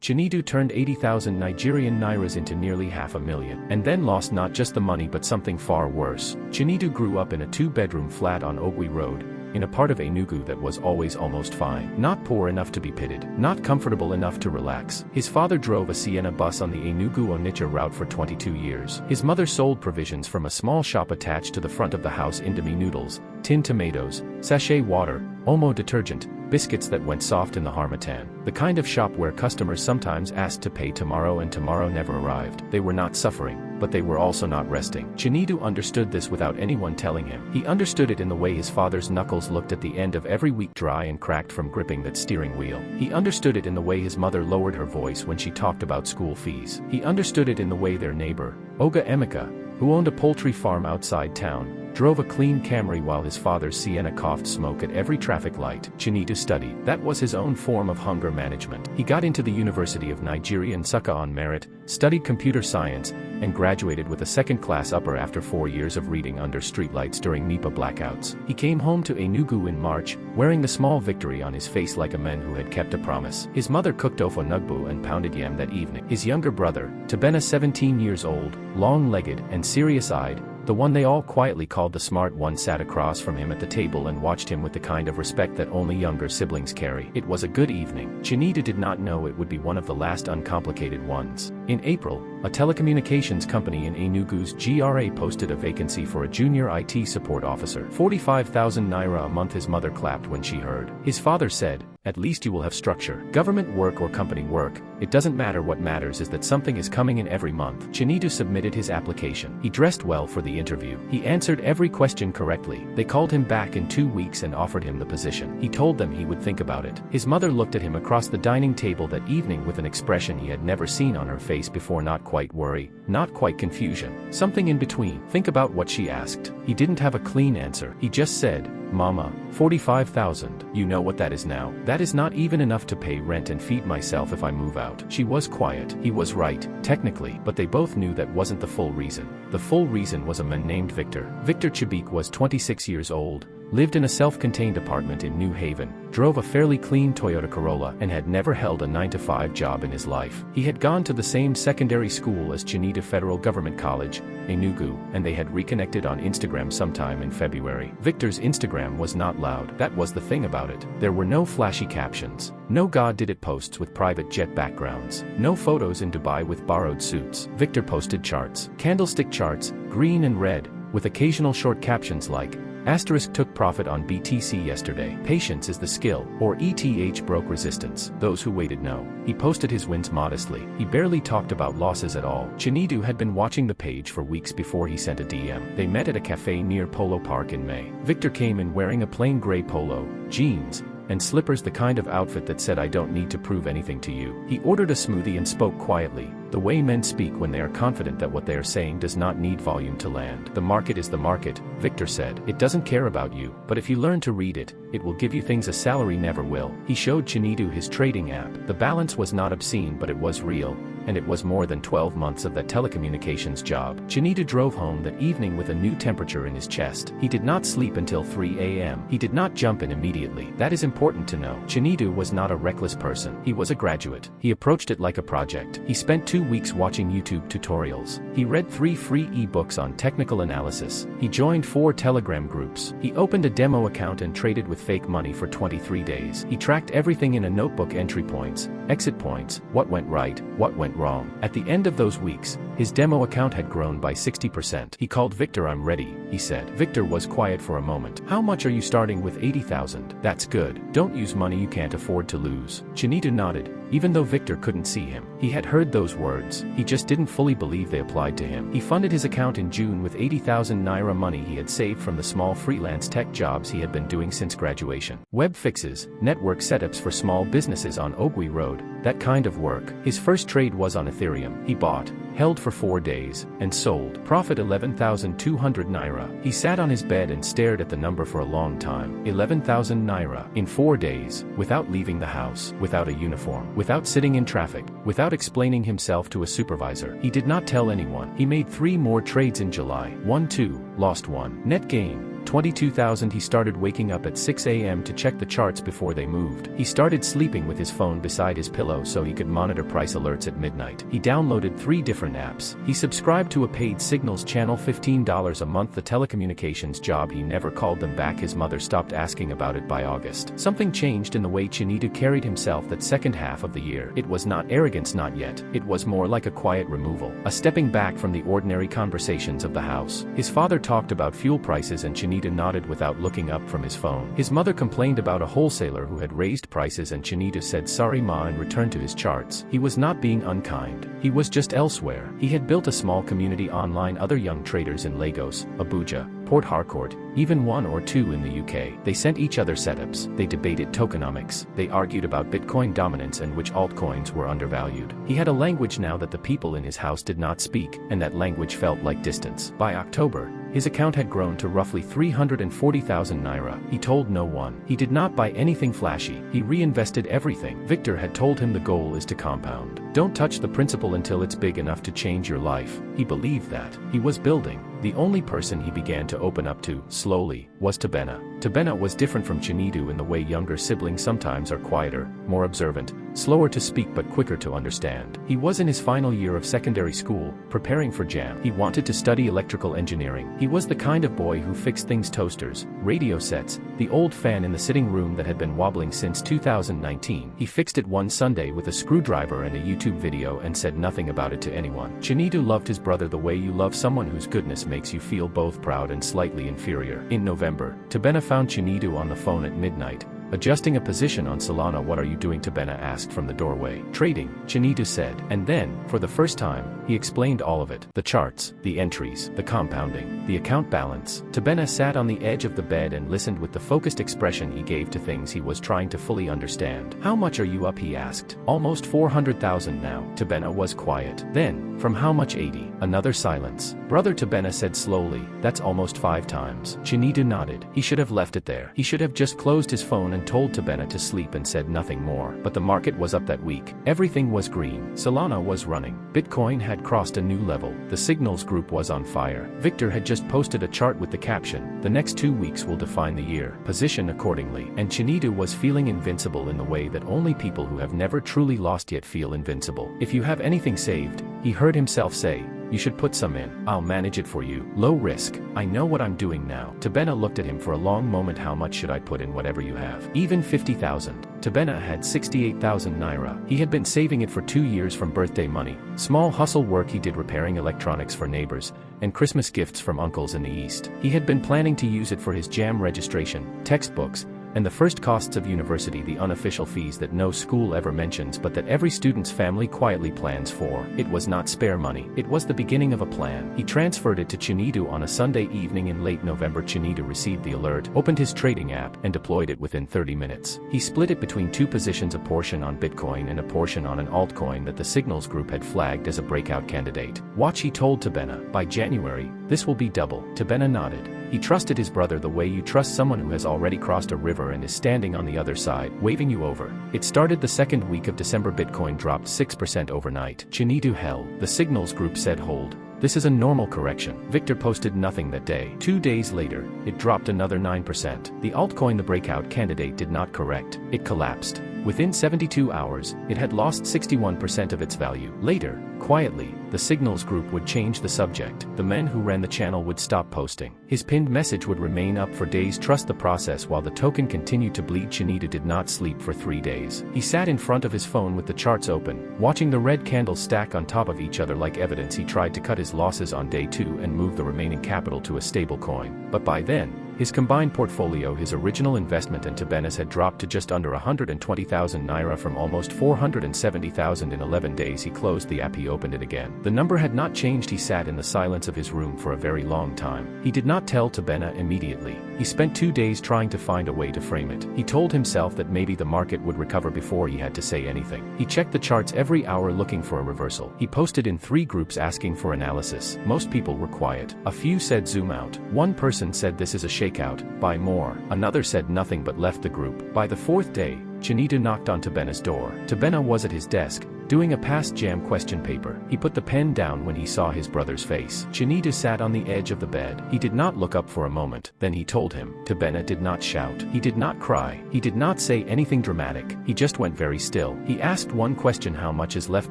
Chinedu turned 80,000 Nigerian nairas into nearly $500,000, and then lost not just the money but something far worse. Chinedu grew up in a two-bedroom flat on Ogwe Road, in a part of Enugu that was always almost fine. Not poor enough to be pitied, not comfortable enough to relax. His father drove a Sienna bus on the Enugu-Onitsha route for 22 years. His mother sold provisions from a small shop attached to the front of the house: Indomie noodles, tin tomatoes, sachet water, Omo detergent, biscuits that went soft in the harmattan. The kind of shop where customers sometimes asked to pay tomorrow and tomorrow never arrived. They were not suffering, but they were also not resting. Chinedu understood this without anyone telling him. He understood it in the way his father's knuckles looked at the end of every week, dry and cracked from gripping that steering wheel. He understood it in the way his mother lowered her voice when she talked about school fees. He understood it in the way their neighbor, Oga Emeka, who owned a poultry farm outside town, drove a clean Camry while his father's Sienna coughed smoke at every traffic light. Chinedu studied. That was his own form of hunger management. He got into the University of Nigeria in Nsukka on merit, studied computer science, and graduated with a second-class upper after 4 years of reading under streetlights during NEPA blackouts. He came home to Enugu in March, wearing the small victory on his face like a man who had kept a promise. His mother cooked ofo nugbu and pounded yam that evening. His younger brother, Tobenna, 17 years old, long-legged and serious-eyed, the one they all quietly called the smart one, sat across from him at the table and watched him with the kind of respect that only younger siblings carry. It was a good evening. Chinedu did not know it would be one of the last uncomplicated ones. In April, a telecommunications company in Enugu's GRA posted a vacancy for a junior IT support officer. 45,000 naira a month. His mother clapped when she heard. His father said, "At least you will have structure. Government work or company work, it doesn't matter. What matters is that something is coming in every month." Chinedu submitted his application. He dressed well for the interview. He answered every question correctly. They called him back in 2 weeks and offered him the position. He told them he would think about it. His mother looked at him across the dining table that evening with an expression he had never seen on her face before. Not quite worry, not quite confusion, something in between. Think about what she asked. He didn't have a clean answer. He just said, "Mama, 45,000. You know what that is now? That is not even enough to pay rent and feed myself if I move out." She was quiet. He was right, technically, but they both knew that wasn't the full reason. The full reason was a man named Victor. Victor Chibik was 26 years old, lived in a self-contained apartment in New Haven, drove a fairly clean Toyota Corolla, and had never held a 9-to-5 job in his life. He had gone to the same secondary school as Chinedu Federal Government College, Enugu, and they had reconnected on Instagram sometime in February. Victor's Instagram was not loud. That was the thing about it. There were no flashy captions, no God did it posts with private jet backgrounds, no photos in Dubai with borrowed suits. Victor posted charts, candlestick charts, green and red, with occasional short captions like, "Asterisk took profit on BTC yesterday. Patience is the skill," or ETH broke resistance. Those who waited know. He posted his wins modestly. He barely talked about losses at all. Chinedu had been watching the page for weeks before he sent a DM. They met at a cafe near Polo Park in May. Victor came in wearing a plain gray polo, jeans, and slippers, the kind of outfit that said, "I don't need to prove anything to you." He ordered a smoothie and spoke quietly, the way men speak when they are confident that what they are saying does not need volume to land. "The market is the market," Victor said. "It doesn't care about you, but if you learn to read it, it will give you things a salary never will." He showed Chinedu his trading app. The balance was not obscene, but it was real, and it was more than 12 months of that telecommunications job. Chinedu drove home that evening with a new temperature in his chest. He did not sleep until 3 a.m. He did not jump in immediately. That is important to know. Chinedu was not a reckless person. He was a graduate. He approached it like a project. He spent 2 weeks watching YouTube tutorials. He read 3 free e-books on technical analysis. He joined 4 Telegram groups. He opened a demo account and traded with fake money for 23 days. He tracked everything in a notebook: entry points, exit points, what went right, what went wrong. At the end of those weeks, his demo account had grown by 60%. He called Victor. "I'm ready," he said. Victor was quiet for a moment. "How much are you starting with?" 80,000. "That's good. Don't use money you can't afford to lose." Chinedu nodded, even though Victor couldn't see him. He had heard those words. He just didn't fully believe they applied to him. He funded his account in June with 80,000 naira, money he had saved from the small freelance tech jobs he had been doing since graduation. Web fixes, network setups for small businesses on Ogwe Road, that kind of work. His first trade was on Ethereum. He bought, held for 4 days, and sold. Profit 11,200 naira. He sat on his bed and stared at the number for a long time. 11,000 naira in 4 days, without leaving the house, without a uniform, without sitting in traffic, without explaining himself to a supervisor. He did not tell anyone. He made 3 more trades in July. Won 2, lost 1. Net gain, 22,000. He started waking up at 6 a.m. to check the charts before they moved. He started sleeping with his phone beside his pillow so he could monitor price alerts at midnight. He downloaded 3 different apps. He subscribed to a paid signals channel, $15 a month. The telecommunications job, he never called them back. His mother stopped asking about it by August. Something changed in the way Chinedu carried himself that second half of the year. It was not arrogance, not yet. It was more like a quiet removal, a stepping back from the ordinary conversations of the house. His father talked about fuel prices and Chinedu nodded without looking up from his phone. His mother complained about a wholesaler who had raised prices and Chinedu said sorry ma and returned to his charts. He was not being unkind. He was just elsewhere. He had built a small community online, other young traders in Lagos, Abuja, Port Harcourt, even 1 or 2 in the UK. They sent each other setups. They debated tokenomics. They argued about Bitcoin dominance and which altcoins were undervalued. He had a language now that the people in his house did not speak, and that language felt like distance. By October, his account had grown to roughly 340,000 naira. He told no one. He did not buy anything flashy. He reinvested everything. Victor had told him the goal is to compound. Don't touch the principal until it's big enough to change your life. He believed that. He was building. The only person he began to open up to, slowly, was Tobenna. Tobenna was different from Chinedu in the way younger siblings sometimes are quieter, more observant, slower to speak but quicker to understand. He was in his final year of secondary school, preparing for JAM. He wanted to study electrical engineering. He was the kind of boy who fixed things: toasters, radio sets, the old fan in the sitting room that had been wobbling since 2019. He fixed it one Sunday with a screwdriver and a YouTube video and said nothing about it to anyone. Chinedu loved his brother the way you love someone whose goodness makes you feel both proud and slightly inferior. In November, Tobenna found Chinedu on the phone at midnight, adjusting a position on Solana. What are you doing? Tobenna asked from the doorway. Trading, Chinedu said. And then, for the first time, he explained all of it. The charts, the entries, the compounding, the account balance. Tobenna sat on the edge of the bed and listened with the focused expression he gave to things he was trying to fully understand. How much are you up? He asked. Almost 400,000 now. Tobenna was quiet. Then, from how much? 80. Another silence. Brother, Tobenna said slowly, that's almost 5 times. Chinedu nodded. He should have left it there. He should have just closed his phone and told Tobenna to sleep and said nothing more. But the market was up that week. Everything was green. Solana was running. Bitcoin had crossed a new level. The signals group was on fire. Victor had just posted a chart with the caption, "The next 2 weeks will define the year. Position accordingly." And Chinedu was feeling invincible in the way that only people who have never truly lost yet feel invincible. If you have anything saved, he heard himself say, you should put some in. I'll manage it for you. Low risk. I know what I'm doing now. Tobenna looked at him for a long moment. How much should I put in? Whatever you have. Even 50,000. Tobenna had 68,000 naira. He had been saving it for 2 years from birthday money, small hustle work he did repairing electronics for neighbors, and Christmas gifts from uncles in the East. He had been planning to use it for his JAM registration, textbooks, and the first costs of university, the unofficial fees that no school ever mentions but that every student's family quietly plans for. It was not spare money. It was the beginning of a plan. He transferred it to Chinedu on a Sunday evening in late November. Chinedu received the alert, opened his trading app, and deployed it within 30 minutes. He split it between 2 positions, a portion on Bitcoin and a portion on an altcoin that the signals group had flagged as a breakout candidate. Watch, he told Tobenna. By January, this will be double. Tobenna nodded. He trusted his brother the way you trust someone who has already crossed a river and is standing on the other side, waving you over. It started the second week of December. Bitcoin dropped 6% overnight. Chinedu held. The signals group said hold. This is a normal correction. Victor posted nothing that day. 2 days later, it dropped another 9%. The altcoin, the breakout candidate, did not correct. It collapsed. Within 72 hours, it had lost 61% of its value. Later, quietly, the signals group would change the subject. The men who ran the channel would stop posting. His pinned message would remain up for days. Trust the process. While the token continued to bleed, Chinedu did not sleep for 3 days. He sat in front of his phone with the charts open, watching the red candles stack on top of each other like evidence. He tried to cut his losses on day 2 and move the remaining capital to a stable coin. But by then, his combined portfolio, his original investment and Tobenna's, had dropped to just under 120,000 naira from almost 470,000 in 11 days. He closed the app. He opened it again. The number had not changed. He sat in the silence of his room for a very long time. He did not tell Tobenna immediately. He spent 2 days trying to find a way to frame it. He told himself that maybe the market would recover before he had to say anything. He checked the charts every hour looking for a reversal. He posted in 3 groups asking for analysis. Most people were quiet. A few said zoom out. One person said this is a shakeout, buy more. Another said nothing but left the group. By the 4th day, Chinedu knocked on Tobenna's door. Tobenna was at his desk, doing a past jam question paper. He put the pen down when he saw his brother's face. Chinedu sat on the edge of the bed. He did not look up for a moment. Then he told him. Tobenna did not shout. He did not cry. He did not say anything dramatic. He just went very still. He asked one question: how much is left?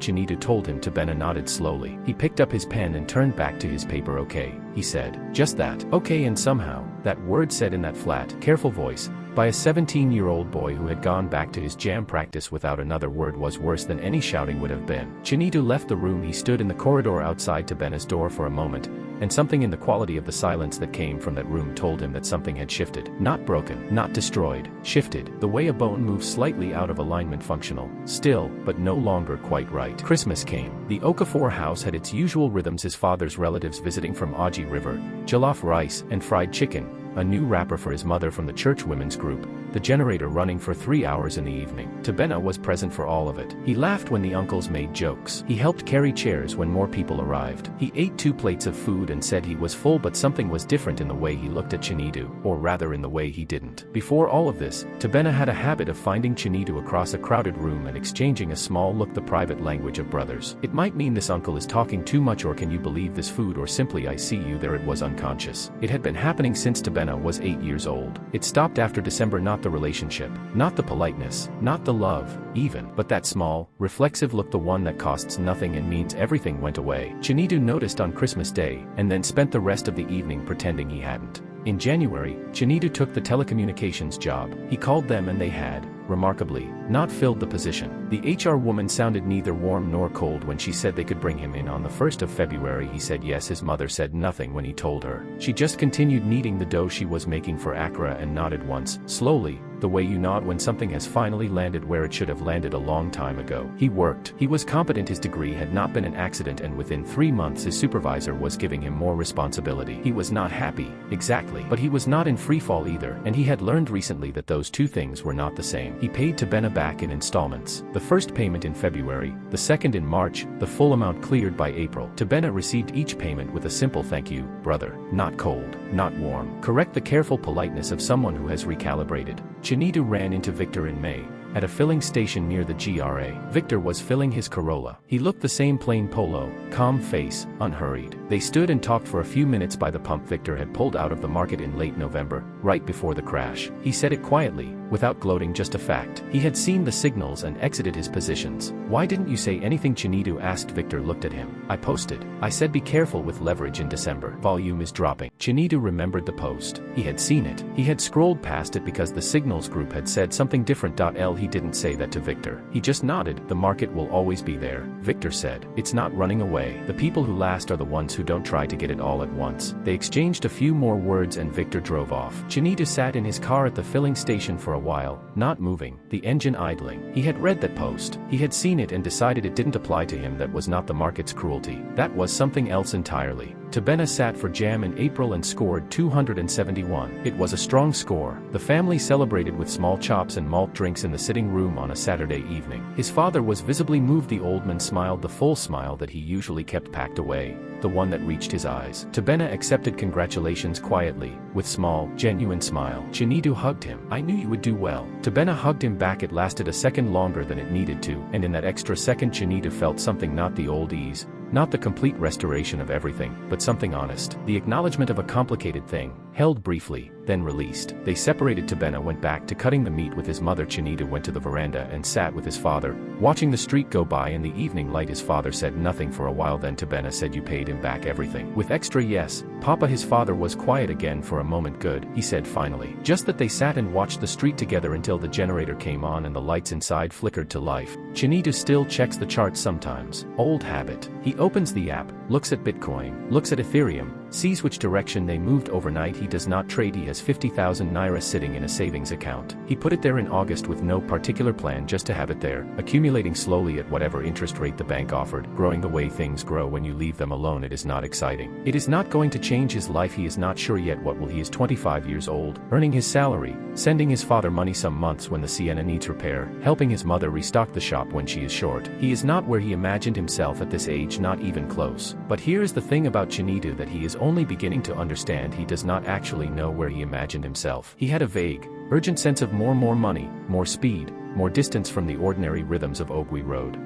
Chinedu told him. Tobenna nodded slowly. He picked up his pen and turned back to his paper. Okay, he said. Just that. Okay. And somehow, that word said in that flat, careful voice, by a 17-year-old boy who had gone back to his jam practice without another word, was worse than any shouting would have been. Chinedu left the room. He stood in the corridor outside Tobenna's door for a moment, and something in the quality of the silence that came from that room told him that something had shifted. Not broken, not destroyed, shifted. The way a bone moves slightly out of alignment, functional, still, but no longer quite right. Christmas came. The Okafor house had its usual rhythms: his father's relatives visiting from Aji River, jollof rice and fried chicken, a new wrapper for his mother from the church women's group, the generator running for 3 hours in the evening. Tobenna was present for all of it. He laughed when the uncles made jokes. He helped carry chairs when more people arrived. He ate 2 plates of food and said he was full, but something was different in the way he looked at Chinedu, or rather in the way he didn't. Before all of this, Tobenna had a habit of finding Chinedu across a crowded room and exchanging a small look, the private language of brothers. It might mean this uncle is talking too much, or can you believe this food, or simply I see you there. It was unconscious. It had been happening since Tobenna was 8 years old. It stopped after December. Not the relationship, not the politeness, not the love, even, but that small, reflexive look, the one that costs nothing and means everything, went away. Chinedu noticed on Christmas Day, and then spent the rest of the evening pretending he hadn't. In January, Chinedu took the telecommunications job. He called them and they had, remarkably, not filled the position. The HR woman sounded neither warm nor cold when she said they could bring him in on the 1st of February. He said yes. His mother said nothing when he told her. She just continued kneading the dough she was making for Accra and nodded once, slowly, the way you nod when something has finally landed where it should have landed a long time ago. He worked. He was competent. His degree had not been an accident, and within 3 months his supervisor was giving him more responsibility. He was not happy, exactly, but he was not in freefall either, and he had learned recently that those two things were not the same. He paid Tobenna back in installments. The first payment in February, the second in March, the full amount cleared by April. Tobenna received each payment with a simple thank you, brother. Not cold, not warm. Correct, the careful politeness of someone who has recalibrated. Chinedu ran into Victor in May, at a filling station near the GRA. Victor was filling his Corolla. He looked the same, plain polo, calm face, unhurried. They stood and talked for a few minutes by the pump. Victor had pulled out of the market in late November, right before the crash. He said it quietly, without gloating, just a fact. He had seen the signals and exited his positions. Why didn't you say anything? Chinedu asked. Victor looked at him. I posted. I said be careful with leverage in December. Volume is dropping. Chinedu remembered the post. He had seen it. He had scrolled past it because the signals group had said something different. He didn't say that to Victor. He just nodded. The market will always be there, Victor said. It's not running away. The people who last are the ones who don't try to get it all at once. They exchanged a few more words and Victor drove off. Chinedu sat in his car at the filling station for a while, not moving, the engine idling. He had read that post. He had seen it and decided it didn't apply to him. That was not the market's cruelty. That was something else entirely. Tobenna sat for jam in April and scored 271. It was a strong score. The family celebrated with small chops and malt drinks in the sitting room on a Saturday evening. His father was visibly moved. The old man smiled, the full smile that he usually kept packed away, the one that reached his eyes. Tobenna accepted congratulations quietly, with small, genuine smile. Chinedu hugged him. I knew you would do well. Tobenna hugged him back. It lasted a second longer than it needed to, and in that extra second Chinedu felt something, not the old ease, not the complete restoration of everything, but something honest. The acknowledgement of a complicated thing, held briefly, then released. They separated. Tobenna went back to cutting the meat with his mother. Chinedu went to the veranda and sat with his father, watching the street go by in the evening light. His father said nothing for a while, then Tobenna said, you paid him back everything? With extra yes, Papa. His father was quiet again for a moment. Good, he said finally. Just that. They sat and watched the street together until the generator came on and the lights inside flickered to life. Chinedu still checks the charts sometimes. Old habit. He opens the app, looks at Bitcoin, looks at Ethereum, sees which direction they moved overnight. He does not trade. He has 50,000 naira sitting in a savings account. He put it there in August with no particular plan, just to have it there, accumulating slowly at whatever interest rate the bank offered, growing the way things grow when you leave them alone. It is not exciting. It is not going to change his life. He is not sure yet what will. He is 25 years old, earning his salary, sending his father money some months when the Sienna needs repair, helping his mother restock the shop when she is short. He is not where he imagined himself at this age, not even close. But here is the thing about Chinedu that he is only beginning to understand. He does not actually know where he imagined himself. He had a vague, urgent sense of more money, more speed, more distance from the ordinary rhythms of Ogwe Road.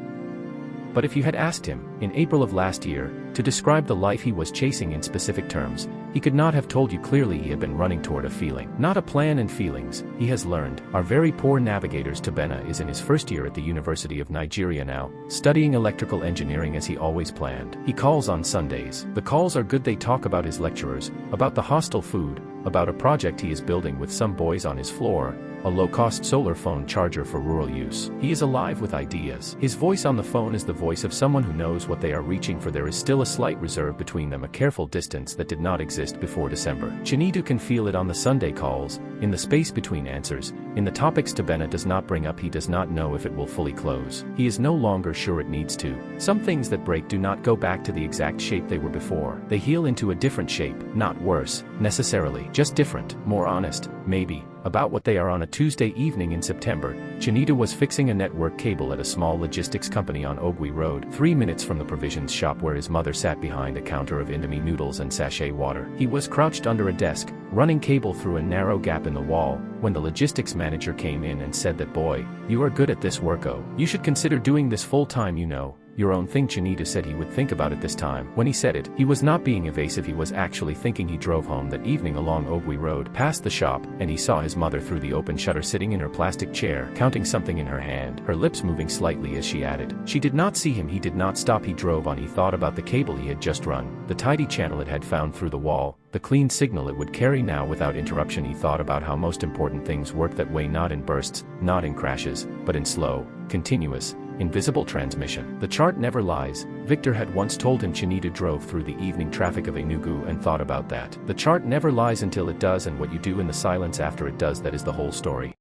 But if you had asked him, in April of last year, to describe the life he was chasing in specific terms, he could not have told you clearly. He had been running toward a feeling, not a plan, and feelings, he has learned, are very poor navigators. Tobenna is in his first year at the University of Nigeria now, studying electrical engineering as he always planned. He calls on Sundays. The calls are good. They talk about his lecturers, about the hostel food, about a project he is building with some boys on his floor, a low-cost solar phone charger for rural use. He is alive with ideas. His voice on the phone is the voice of someone who knows what they are reaching for. There is still a slight reserve between them, a careful distance that did not exist before December. Chinedu can feel it on the Sunday calls, in the space between answers, in the topics Tobenna does not bring up. He does not know if it will fully close. He is no longer sure it needs to. Some things that break do not go back to the exact shape they were before. They heal into a different shape, not worse, necessarily, just different, more honest, maybe. About what they are. On a Tuesday evening in September, Chinedu was fixing a network cable at a small logistics company on Ogwe Road, 3 minutes from the provisions shop where his mother sat behind a counter of Indomie noodles and sachet water. He was crouched under a desk, running cable through a narrow gap in the wall, when the logistics manager came in and said that, "Boy, you are good at this work. Oh, you should consider doing this full time, you know. Your own thing." Chinedu said he would think about it this time. When he said it, he was not being evasive. He was actually thinking. He drove home that evening along Ogwe Road, past the shop, and he saw his mother through the open shutter sitting in her plastic chair, counting something in her hand, her lips moving slightly as she added. She did not see him. He did not stop. He drove on. He thought about the cable he had just run, the tidy channel it had found through the wall, the clean signal it would carry now without interruption. He thought about how most important things work that way, not in bursts, not in crashes, but in slow, continuous, invisible transmission. The chart never lies, Victor had once told him. Chinedu drove through the evening traffic of Enugu and thought about that. The chart never lies until it does, and what you do in the silence after it does, that is the whole story.